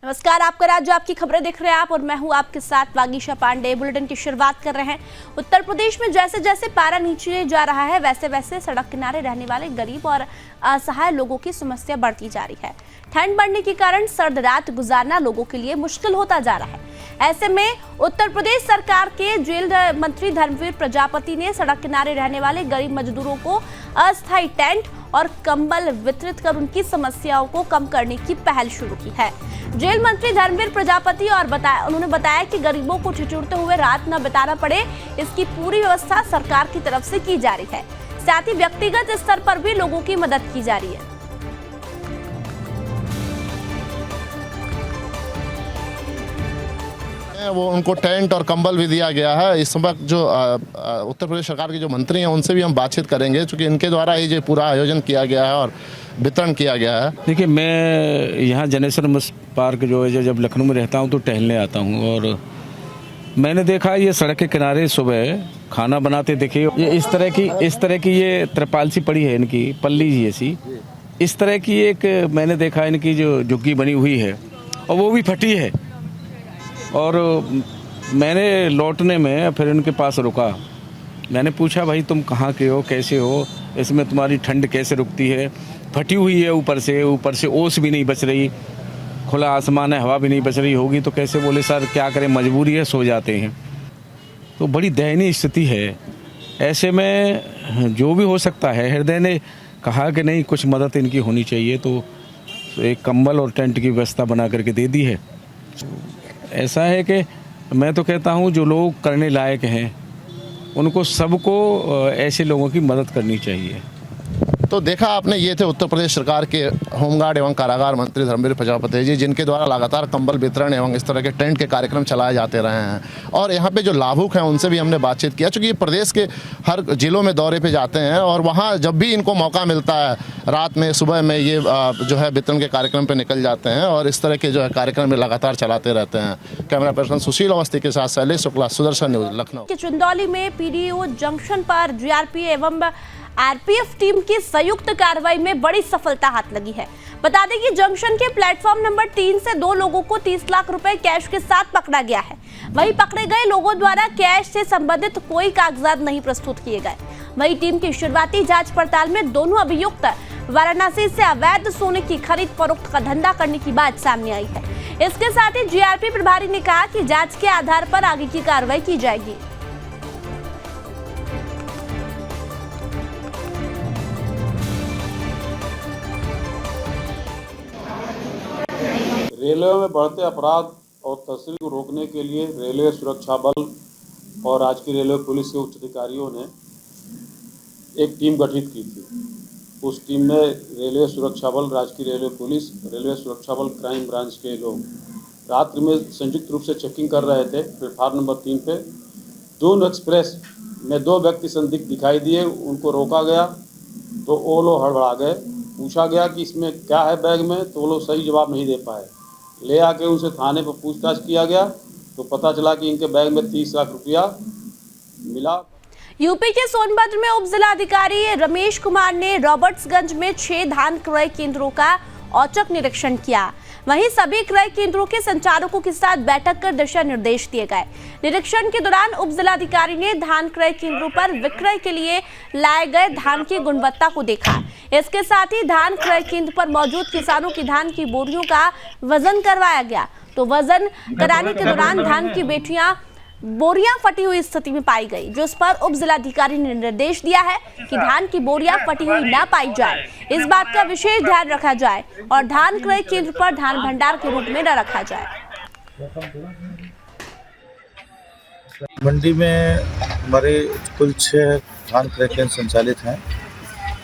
नमस्कार, आपका राज्य आपकी खबरें देख रहे हैं आप और मैं हूं आपके साथ वागीशा पांडे। बुलेटिन की शुरुआत कर रहे हैं। उत्तर प्रदेश में जैसे जैसे पारा नीचे जा रहा है वैसे वैसे सड़क किनारे रहने वाले गरीब और असहाय लोगों की समस्या बढ़ती जा रही है। ठंड बढ़ने के कारण सर्द रात गुजारना लोगों के लिए मुश्किल होता जा रहा है। ऐसे में उत्तर प्रदेश सरकार के जेल मंत्री धर्मवीर प्रजापति ने सड़क किनारे रहने वाले गरीब मजदूरों को अस्थायी टेंट और कंबल वितरित कर उनकी समस्याओं को कम करने की पहल शुरू की है। जेल मंत्री धर्मवीर प्रजापति उन्होंने बताया कि गरीबों को ठिठुरते हुए रात न बिताना पड़े, इसकी पूरी व्यवस्था सरकार की तरफ से की जा रही है। साथ ही व्यक्तिगत स्तर पर भी लोगों की मदद की जा रही है। वो उनको टेंट और कंबल भी दिया गया है। इस वक्त जो उत्तर प्रदेश सरकार के जो मंत्री हैं उनसे भी हम बातचीत करेंगे, क्योंकि इनके द्वारा ये जो पूरा आयोजन किया गया है और वितरण किया गया है। देखिए, मैं यहाँ जनेश्वर पार्क जो है जब लखनऊ में रहता हूँ तो टहलने आता हूँ और मैंने देखा ये सड़क के किनारे सुबह खाना बनाते देखे। ये इस तरह की ये त्रिपाल सी पड़ी है, इनकी पल्ली जैसी इस तरह की एक मैंने देखा इनकी जो झुग्गी बनी हुई है और वो भी फटी है। और मैंने लौटने में फिर उनके पास रुका। मैंने पूछा, भाई तुम कहाँ के हो, कैसे हो, इसमें तुम्हारी ठंड कैसे रुकती है? फटी हुई है ऊपर से ओस भी नहीं बच रही, खुला आसमान है, हवा भी नहीं बच रही होगी तो कैसे? बोले सर क्या करें, मजबूरी है, सो जाते हैं। तो बड़ी दयनीय स्थिति है। ऐसे में जो भी हो सकता है, हृदय ने कहा कि नहीं कुछ मदद इनकी होनी चाहिए, तो एक कंबल और टेंट की व्यवस्था बना करके दे दी है। ऐसा है कि मैं तो कहता हूँ जो लोग करने लायक हैं उनको सबको ऐसे लोगों की मदद करनी चाहिए। तो देखा आपने, ये थे उत्तर प्रदेश सरकार के होमगार्ड एवं कारागार मंत्री धर्मवीर प्रजापति जी, जिनके द्वारा लगातार कंबल वितरण एवं इस तरह के टेंट के कार्यक्रम चलाए जाते रहे हैं। और यहाँ पे जो लाभुक हैं उनसे भी हमने बातचीत किया, चूँकि ये प्रदेश के हर जिलों में दौरे पे जाते हैं और वहाँ जब भी इनको मौका मिलता है रात में सुबह में ये जो है वितरण के कार्यक्रम पर निकल जाते हैं और इस तरह के जो है कार्यक्रम लगातार चलाते रहते हैं। कैमरा पर्सन सुशील अवस्थी के साथ शैलेश शुक्ला, सुदर्शन न्यूज, लखनऊ। चंदौली में पीडीओ जंक्शन पर जीआरपी एवं आरपीएफ टीम की संयुक्त कार्रवाई में बड़ी सफलता हाथ लगी है। बता दें कि जंक्शन के प्लेटफॉर्म नंबर 3 से 2 लोगों को 30 लाख रुपए कैश के साथ पकड़ा गया है। वहीं पकड़े गए लोगों द्वारा कैश से संबंधित कोई कागजात नहीं प्रस्तुत किए गए। वहीं टीम की शुरुआती जांच पड़ताल में दोनों अभियुक्त वाराणसी से अवैध सोने की खरीद फरोख्त का धंधा करने की बात सामने आई है। इसके साथ ही जीआरपी प्रभारी ने कहा कि जांच के आधार पर आगे की कार्रवाई की जाएगी। रेलवे में बढ़ते अपराध और तस्करी को रोकने के लिए रेलवे सुरक्षा बल और आज की रेलवे पुलिस के उच्च अधिकारियों ने एक टीम गठित की थी। उस टीम में रेलवे सुरक्षा बल, राजकीय रेलवे पुलिस, रेलवे सुरक्षा बल, क्राइम ब्रांच के लोग रात्रि में संयुक्त रूप से चेकिंग कर रहे थे। प्लेटफार्म नंबर 3 पे दून एक्सप्रेस में 2 व्यक्ति संदिग्ध दिखाई दिए। उनको रोका गया तो वो लोग हड़बड़ा गए। पूछा गया कि इसमें क्या है बैग में, तो वो लोग सही जवाब नहीं दे पाए। ले आके उनसे थाने पर पूछताछ किया गया तो पता चला कि इनके बैग में 30 लाख रुपया मिला। यूपी के सोनभद्र में उप जिलाधिकारी रमेश कुमार ने रॉबर्ट्सगंज में 6 धान क्रय केंद्रों का औचक निरीक्षण किया। वहीं सभी क्रय केंद्रों के संचालकों के साथ बैठक कर दिशा निर्देश दिए गए। निरीक्षण के दौरान उप जिलाधिकारी ने धान क्रय केंद्रों पर विक्रय के लिए लाए गए धान की गुणवत्ता को देखा। इसके साथ ही धान क्रय केंद्र पर मौजूद किसानों की धान की बोरियों का वजन करवाया गया। तो वजन कराने के दौरान धान की बोरियां फटी हुई स्थिति में पाई गई, जिस पर उप जिलाधिकारी ने निर्देश दिया है कि धान की बोरियां फटी हुई न पाई जाए। इस बात का विशेष ध्यान रखा जाए और धान क्रय केंद्र पर धान भंडार के रूप में न रखा जाए। मंडी में हमारे कुल 6 धान क्रय केंद्र संचालित हैं।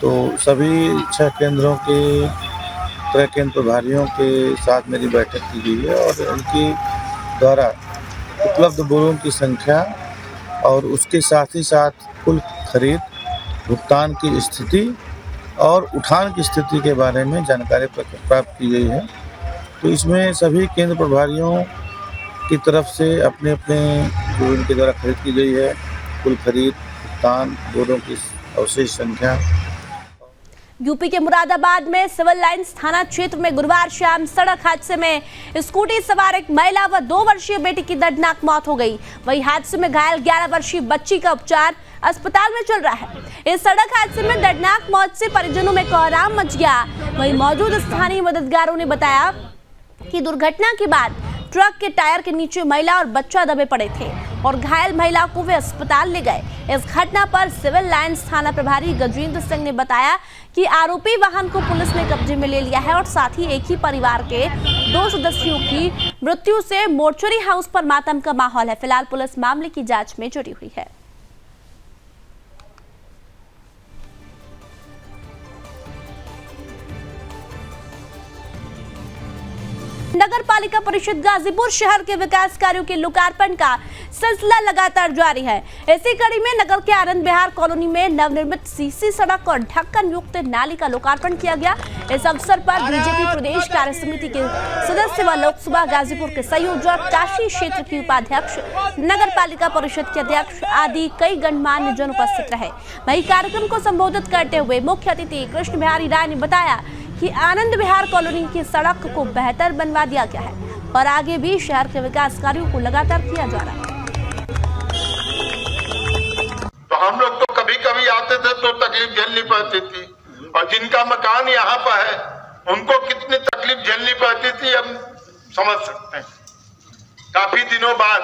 तो सभी 6 केंद्रों के क्रय केंद्र प्रभारियों के साथ मेरी बैठक की गई है और इनकी द्वारा उपलब्ध बोरों की संख्या और उसके साथ ही साथ कुल खरीद, भुगतान की स्थिति और उठान की स्थिति के बारे में जानकारी प्राप्त की गई है। तो इसमें सभी केंद्र प्रभारियों की तरफ से अपने अपने जो इनके द्वारा खरीद की गई है कुल खरीद, भुगतान, बोरों की अवशेष संख्या। यूपी के मुरादाबाद में सिविल लाइंस थाना क्षेत्र में गुरुवार शाम सड़क हादसे में स्कूटी सवार एक महिला व 2 वर्षीय बेटी की दर्दनाक मौत हो गई। वहीं हादसे में घायल 11 वर्षीय बच्ची का उपचार अस्पताल में चल रहा है। इस सड़क हादसे में दर्दनाक मौत से परिजनों में कोहराम मच गया। वहीं मौजूद स्थानीय मददगारों ने बताया कि दुर्घटना के बाद ट्रक के टायर के नीचे महिला और बच्चा दबे पड़े थे और घायल महिला को वे अस्पताल ले गए। इस घटना पर सिविल लाइंस थाना प्रभारी गजेंद्र सिंह ने बताया कि आरोपी वाहन को पुलिस ने कब्जे में ले लिया है और साथ ही एक ही परिवार के 2 सदस्यों की मृत्यु से मोर्चरी हाउस पर मातम का माहौल है। फिलहाल पुलिस मामले की जांच में जुटी हुई है। नगर पालिका परिषद गाजीपुर शहर के विकास कार्यों के लोकार्पण का सिलसिला लगातार जारी है। इसी कड़ी में नगर के आनंद विहार कॉलोनी में नवनिर्मित सीसी सड़क और ढक्कन युक्त नाली का लोकार्पण किया गया। इस अवसर पर बीजेपी प्रदेश कार्य समिति के सदस्य व लोकसभा गाजीपुर के संयोजक, काशी क्षेत्र की उपाध्यक्ष, नगर पालिका परिषद के अध्यक्ष आदि कई गणमान्य जन उपस्थित रहे। वहीं कार्यक्रम को संबोधित करते हुए मुख्य अतिथि कृष्ण बिहारी राय ने बताया कि आनंद विहार कॉलोनी की सड़क को बेहतर बनवा दिया गया है और आगे भी शहर के विकास कार्यों को लगातार किया जा रहा है। तो हम लोग तो कभी कभी आते थे तो तकलीफ झेलनी पड़ती थी, और जिनका मकान यहाँ पर है उनको कितनी तकलीफ झेलनी पड़ती थी हम समझ सकते हैं। काफी दिनों बाद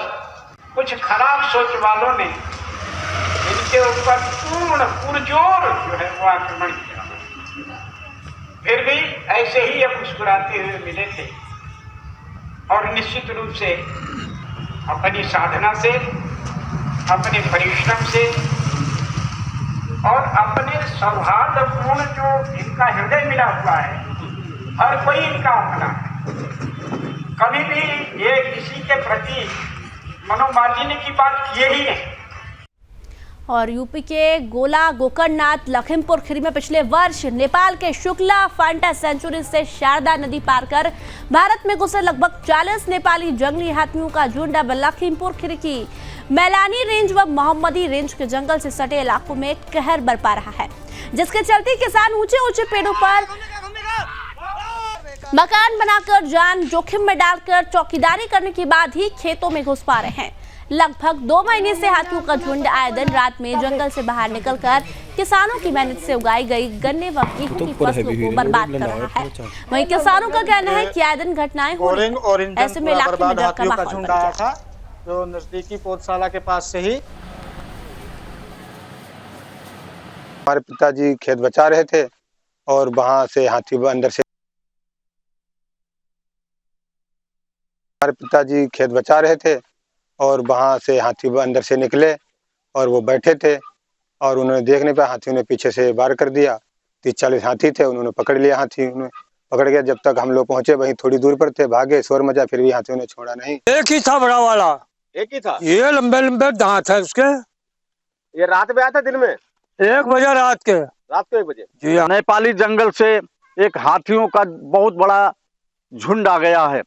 कुछ खराब सोच वालों ने इनके ऊपर पूर्ण पुरजोर जो है वो आक्रमण किया। फिर भी ऐसे ही ये मुस्कुराते हुए मिले थे और निश्चित रूप से अपनी साधना से, अपने परिश्रम से और अपने सौहार्दपूर्ण जो इनका हृदय मिला हुआ है, हर कोई इनका अपना है। कभी भी ये किसी के प्रति मनोमालिन्य की बात किए ही नहीं। और यूपी के गोला गोकर्णनाथ लखीमपुर खीरी में पिछले वर्ष नेपाल के शुक्ला फांटा सेंचुरी से शारदा नदी पार कर भारत में घुसे लगभग 40 नेपाली जंगली हाथियों का झुंड अब लखीमपुर खीरी की मैलानी रेंज व मोहम्मदी रेंज के जंगल से सटे इलाकों में कहर बरपा रहा है, जिसके चलते किसान ऊंचे ऊंचे पेड़ों पर मकान बनाकर जान जोखिम में डालकर चौकीदारी करने के बाद ही खेतों में घुस पा रहे हैं। लगभग 2 महीने से हाथियों का झुंड आए दिन रात में जंगल से बाहर निकलकर किसानों की मेहनत से उगाई गई गन्ने व गेहूं की फसलों को बर्बाद कर रहा है। वहीं किसानों का कहना है कि आए दिन घटनाएं हो रही हैं। ऐसे में इलाके में डर का माहौल बन गया था। जो नजदीकी पौधशाला के पास से ही हमारे पिताजी खेत बचा रहे थे और वहां से हाथी अंदर से हमारे पिताजी खेत बचा रहे थे और वहां से हाथी अंदर से निकले और वो बैठे थे और उन्होंने देखने पे हाथियों ने पीछे से वार कर दिया। 30-40 हाथी थे, उन्होंने पकड़ लिया। हाथी उन्होंने पकड़ गया। जब तक हम लोग पहुंचे वहीं थोड़ी दूर पर थे, भागे, शोर मचा, फिर भी हाथियों ने छोड़ा नहीं। एक ही था बड़ा वाला, एक ही था। ये लंबे लंबे दांत है उसके। ये रात में आया था दिन में? 1 बजे रात के 1 बजे। जी हाँ। नेपाली जंगल से एक हाथियों का बहुत बड़ा झुंड आ गया है।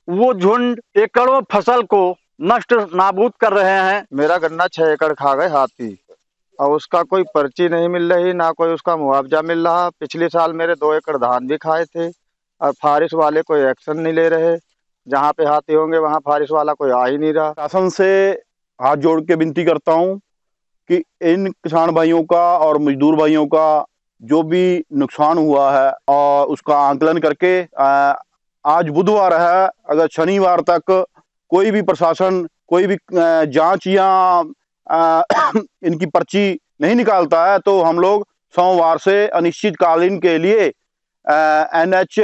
वो झुंड एकड़ों फसल को नष्ट नाबूद कर रहे हैं। मेरा गन्ना 6 एकड़ खा गए हाथी और उसका कोई पर्ची नहीं मिल रही, ना कोई उसका मुआवजा मिल रहा। पिछले साल मेरे 2 एकड़ धान भी खाए थे और फारिश वाले कोई एक्शन नहीं ले रहे। जहाँ पे हाथी होंगे वहाँ फारिश वाला कोई आ ही नहीं रहा। शासन से हाथ जोड़ के विनती करता हूँ कि इन किसान भाइयों का और मजदूर भाइयों का जो भी नुकसान हुआ है और उसका आंकलन करके आज बुधवार है, अगर शनिवार तक कोई भी प्रशासन कोई भी जांच या इनकी पर्ची नहीं निकालता है तो हम लोग सोमवार से अनिश्चितकालीन के लिए NH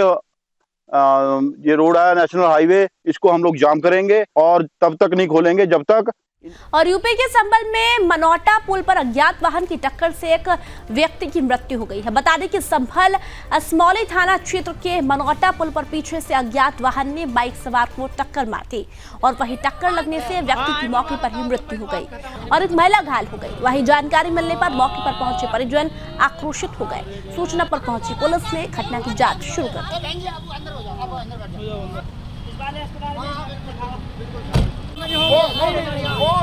ये रोड है, नेशनल हाईवे, इसको हम लोग जाम करेंगे और तब तक नहीं खोलेंगे जब तक। और यूपी के संभल में मनोटा पुल पर अज्ञात वाहन की टक्कर से एक व्यक्ति की मृत्यु हो गई है। बता दें कि संभल असमौली थाना क्षेत्र के मनोटा पुल पर पीछे से अज्ञात वाहन ने बाइक सवार को टक्कर मार दी और वहीं टक्कर लगने से व्यक्ति की मौके पर ही मृत्यु हो गई और एक महिला घायल हो गई। वहीं जानकारी मिलने पर मौके पर पहुंचे परिजन आक्रोशित हो गए। सूचना पर पहुंची पुलिस ने घटना की जाँच शुरू कर दी। कौन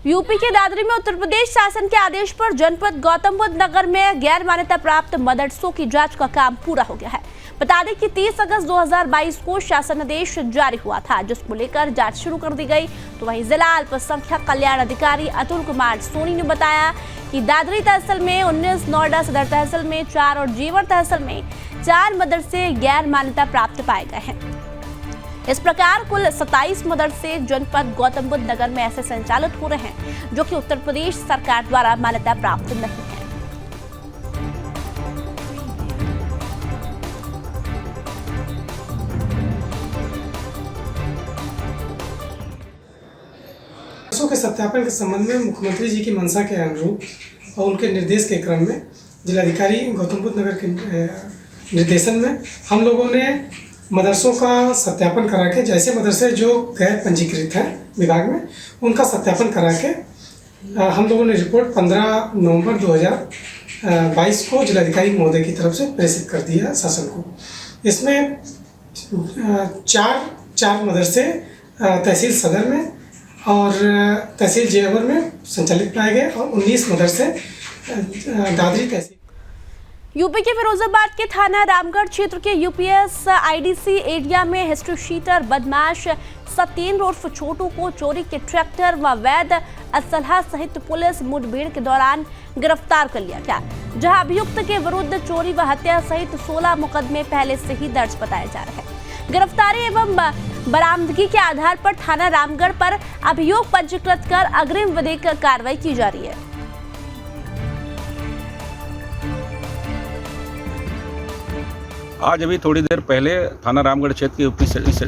यूपी के दादरी में उत्तर प्रदेश शासन के आदेश पर जनपद गौतम बुद्ध नगर में गैर मान्यता प्राप्त मदरसों की जांच का काम पूरा हो गया है। बता दें कि 30 अगस्त 2022 को शासन आदेश जारी हुआ था, जिसको लेकर जांच शुरू कर दी गई। तो वहीं जिला अल्पसंख्यक कल्याण अधिकारी अतुल कुमार सोनी ने बताया कि दादरी तहसील में 19, नोएडा सदर तहसील में 4 और जेवर तहसील में 4 मदरसे गैर मान्यता प्राप्त पाए गए हैं। इस प्रकार कुल 27 मदरसे जनपद गौतम बुद्ध नगर में ऐसे संचालित हो रहे हैं जो कि उत्तर प्रदेश सरकार द्वारा मान्यता प्राप्त नहीं है। के सत्यापन के संबंध में मुख्यमंत्री जी की मंशा के अनुरूप और उनके निर्देश के क्रम में जिलाधिकारी गौतम बुद्ध नगर के निर्देशन में हम लोगों ने मदरसों का सत्यापन करा के, जैसे मदरसे जो गैर पंजीकृत हैं विभाग में, उनका सत्यापन करा के हम लोगों ने रिपोर्ट 15 नवंबर 2022 को जिलाधिकारी महोदय की तरफ से प्रेषित कर दिया शासन को। इसमें 4 मदरसे तहसील सदर में और तहसील जेवर में संचालित पाए गए और 19 मदरसे दादरी तहसील। यूपी के फिरोजाबाद के थाना रामगढ़ क्षेत्र के यूपीएस आईडीसी एरिया में हिस्ट्री शीटर बदमाश सत्येंद्र उर्फ छोटू को चोरी के ट्रैक्टर व वैध असलहा सहित पुलिस मुठभेड़ के दौरान गिरफ्तार कर लिया गया, जहां अभियुक्त के विरुद्ध चोरी व हत्या सहित 16 मुकदमे पहले से ही दर्ज बताए जा रहे हैं। गिरफ्तारी एवं बरामदगी के आधार पर थाना रामगढ़ पर अभियोग पंजीकृत कर अग्रिम विधिक कार्रवाई की जा रही है। आज अभी थोड़ी देर पहले थाना रामगढ़ क्षेत्र के यूपी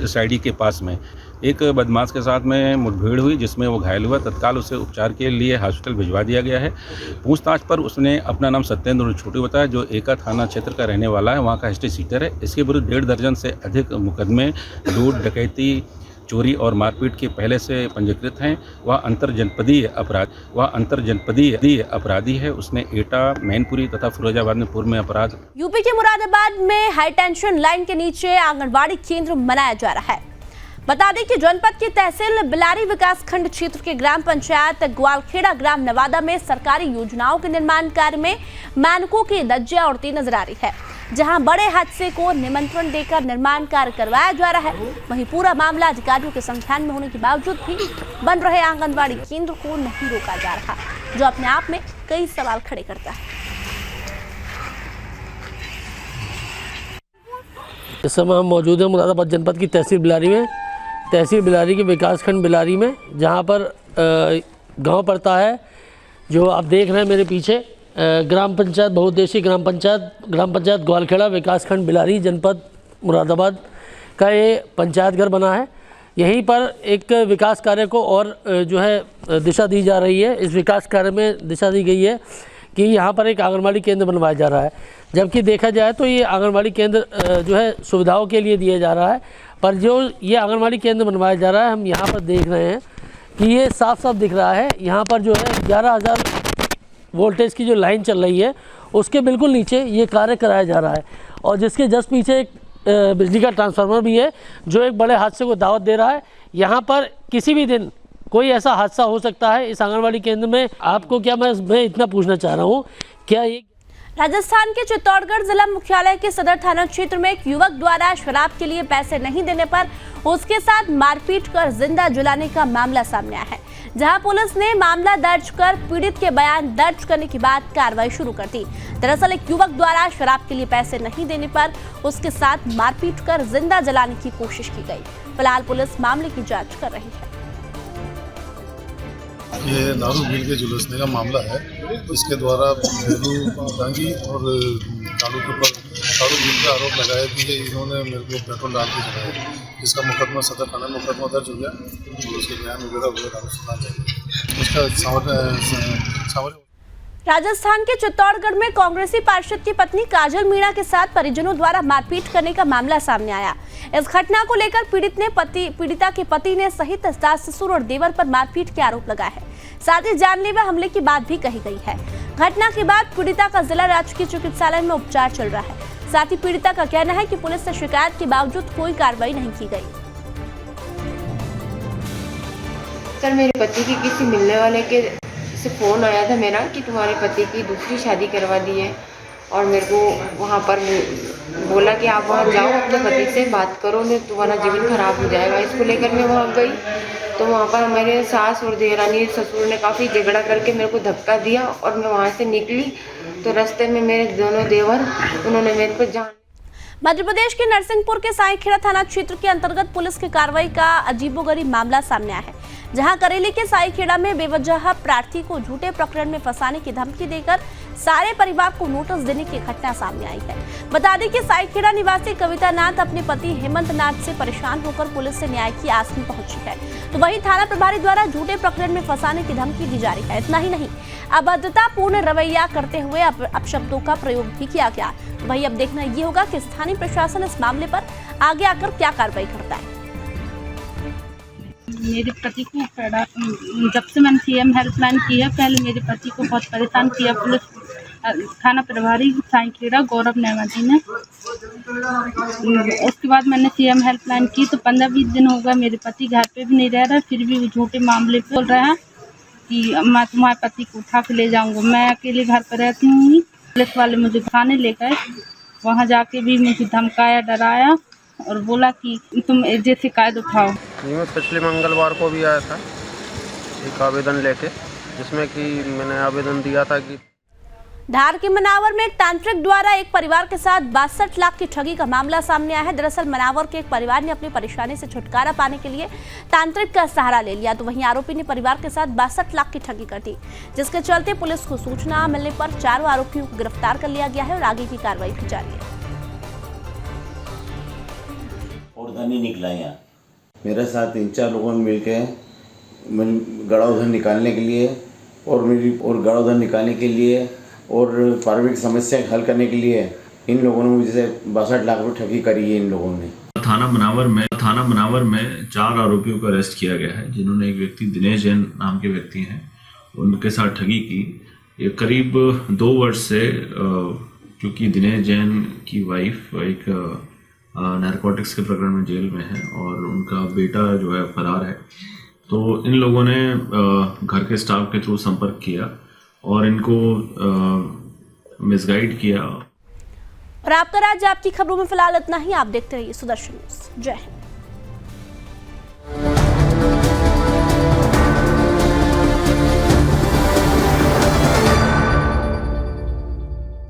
साइडी के पास में एक बदमाश के साथ में मुठभेड़ हुई, जिसमें वो घायल हुआ। तत्काल उसे उपचार के लिए हॉस्पिटल भिजवा दिया गया है। पूछताछ पर उसने अपना नाम सत्येंद्र छोटू बताया, जो एका थाना क्षेत्र का रहने वाला है, वहाँ का हिस्ट्री सीटर है। इसके विरुद्ध 1.5 दर्जन से अधिक मुकदमे लूट, डकैती, चोरी और मारपीट के पहले से पंजीकृत हैं। वह अंतरजनपदीय अपराधी है। उसने एटा, मैनपुरी तथा फिरोजाबाद में पूर्व में अपराध। यूपी के मुरादाबाद में हाई टेंशन लाइन के नीचे आंगनबाड़ी केंद्र बनाया जा रहा है। बता दें कि जनपद की तहसील बिलारी विकास खंड क्षेत्र के ग्राम पंचायत ग्वालखेड़ा ग्राम नवादा में सरकारी योजनाओं के निर्माण कार्य में मानकों की धज्जियां उड़ती नजर आ रही है, जहां बड़े हादसे को निमंत्रण देकर निर्माण कार्य करवाया जा रहा है। वहीं पूरा मामला अधिकारियों के संज्ञान में होने के बावजूद भी बन रहे आंगनबाड़ी केंद्र को नहीं रोका जा रहा, जो अपने आप में कई सवाल खड़े करता है। इस समय हम मौजूद हैं मुरादाबाद जनपद की तहसील बिलारी में, तहसील बिलारी के विकासखंड बिलारी में, जहां पर गांव पड़ता है जो आप देख रहे हैं मेरे पीछे। ग्राम पंचायत बहुउद्देशीय ग्राम पंचायत ग्वालखेड़ा विकासखंड बिलारी जनपद मुरादाबाद का ये पंचायत घर बना है। यहीं पर एक विकास कार्य को और जो है दिशा दी जा रही है। इस विकास कार्य में दिशा दी गई है कि यहाँ पर एक आंगनबाड़ी केंद्र बनवाया जा रहा है। जबकि देखा जाए तो ये आंगनबाड़ी केंद्र जो है सुविधाओं के लिए दिया जा रहा है, पर जो ये आंगनबाड़ी केंद्र बनवाया जा रहा है, हम यहाँ पर देख रहे हैं कि ये साफ साफ दिख रहा है। यहाँ पर जो है 11,000 वोल्टेज की जो लाइन चल रही है, उसके बिल्कुल नीचे ये कार्य कराया जा रहा है, और जिसके जस्ट पीछे एक बिजली का ट्रांसफार्मर भी है, जो एक बड़े हादसे को दावत दे रहा है। यहाँ पर किसी भी दिन कोई ऐसा हादसा हो सकता है इस आंगनबाड़ी केंद्र में। आपको क्या मैं इतना पूछना चाह रहा हूँ, क्या ये राजस्थान के चित्तौड़गढ़ जिला मुख्यालय के सदर थाना क्षेत्र में एक युवक द्वारा शराब के लिए पैसे नहीं देने पर उसके साथ मारपीट कर जिंदा जलाने का मामला सामने आया है, जहां पुलिस ने मामला दर्ज कर पीड़ित के बयान दर्ज करने के बाद कार्रवाई शुरू कर दी। दरअसल एक युवक द्वारा शराब के लिए पैसे नहीं देने पर उसके साथ मारपीट कर जिंदा जलाने की कोशिश की गई। फिलहाल पुलिस मामले की जाँच कर रही है। ये दारू बिल के झुलसने का मामला है। इसके द्वारा भैलू डांगी और कालू के ऊपर दारू बिल का आरोप लगाया कि इन्होंने मेरे को पेट्रोल डाल के जलाया, जिसका मुकदमा सदर थाना में मुकदमा दर्ज हो गया। तो उसके बयान वगैरह हुए दारू सुना चाहिए उसका। राजस्थान के चित्तौड़गढ़ में कांग्रेसी पार्षद की पत्नी काजल मीणा के साथ परिजनों द्वारा मारपीट करने का मामला सामने आया। इस घटना को लेकर पीड़िता के पति ने सहित सास, ससुर और देवर पर मारपीट के आरोप लगाए हैं। साथ ही जानलेवा हमले की बात भी कही गई है। घटना के बाद पीड़िता का जिला राजकीय चिकित्सालय में उपचार चल रहा है। साथ ही पीड़िता का कहना है कि पुलिस से शिकायत के बावजूद कोई कार्रवाई नहीं की गई। सर मेरे पति की किसी मिलने वाले के से फ़ोन आया था मेरा कि तुम्हारे पति की दूसरी शादी करवा दी है, और मेरे को वहाँ पर बोला कि आप वहाँ जाओ, अपने पति से बात करो, नहीं तुम्हारा जीवन खराब हो जाएगा। इसको लेकर मैं वहाँ गई तो वहाँ पर मेरे सास और देवरानी ससुर ने काफ़ी झगड़ा करके मेरे को धक्का दिया, और मैं वहाँ से निकली तो रास्ते में मेरे दोनों देवर उन्होंने मेरे को जान। मध्य प्रदेश के नरसिंहपुर के साईखेड़ा थाना क्षेत्र के अंतर्गत पुलिस की कार्रवाई का अजीबोगरीब मामला सामने आया है, जहां करेली के साईखेड़ा में बेवजह प्रार्थी को झूठे प्रकरण में फंसाने की धमकी देकर सारे परिवार को नोटिस देने की घटना सामने आई है। बता दें कि साईखेड़ा निवासी कविता नाथ अपने पति हेमंत नाथ से परेशान होकर पुलिस से न्याय की आस में पहुंची है, तो वहीं थाना प्रभारी द्वारा झूठे प्रकरण में फंसाने की धमकी दी जा रही है। इतना ही नहीं, अभद्रतापूर्ण रवैया करते हुए अपशब्दों का प्रयोग भी किया गया। वहीं अब देखना ये होगा कि स्थानीय प्रशासन इस मामले पर आगे आकर क्या कार्रवाई करता है। मेरे पति को जब से मैंने सीएम हेल्पलाइन की है, पहले मेरे पति को बहुत परेशान किया पुलिस थाना प्रभारी साईखेड़ा गौरव नेवाजी ने। उसके बाद मैंने सीएम हेल्पलाइन की तो 15-20 दिन हो गए, मेरे पति घर पे भी नहीं रह रहा, फिर भी वो झूठे मामले पे बोल रहे हैं कि मैं तुम्हारे पति को उठा के ले जाऊंगा। मैं अकेले घर पर रहती हूँ, पुलिस वाले मुझे थाने ले गए, वहाँ जाके भी मुझे धमकाया, डराया और बोला कि तुम एजे शिकायत उठाओ। मैं पिछले मंगलवार को भी आया था एक आवेदन लेके, जिसमें कि मैंने आवेदन दिया था कि धार के मनावर में तांत्रिक द्वारा एक परिवार के साथ 62 लाख की ठगी का मामला सामने आया है। दरअसल मनावर के एक परिवार ने अपनी परेशानी से छुटकारा पाने के लिए तांत्रिक का सहारा ले लिया, तो वहीं आरोपी ने परिवार के साथ 62 लाख की ठगी कर दी, जिसके चलते पुलिस को सूचना मिलने पर चारों आरोपियों को गिरफ्तार कर लिया गया है और आगे की कार्रवाई की जा रही है। और धनी निकला यहाँ मेरे साथ 3-4 लोगों ने मिलकर गड़ाउधन निकालने के लिए और गड़ाउधन निकालने के लिए और पारिवारिक समस्या हल करने के लिए इन लोगों ने मुझे 62 लाख रुपये ठगी करी है। इन लोगों ने थाना मनावर में 4 आरोपियों को अरेस्ट किया गया है, जिन्होंने एक व्यक्ति दिनेश जैन नाम के व्यक्ति हैं, उनके साथ ठगी की। ये करीब 2 वर्ष से क्योंकि दिनेश जैन की वाइफ एक नारकोटिक्स के प्रकरण में जेल में है और उनका बेटा जो है फरार है, तो इन लोगों ने घर के स्टाफ के थ्रू संपर्क किया और इनको मिसगाइड किया। और आपका राज्य आपकी खबरों में फिलहाल इतना ही। आप देखते रहिए सुदर्शन न्यूज़। जय हिंद।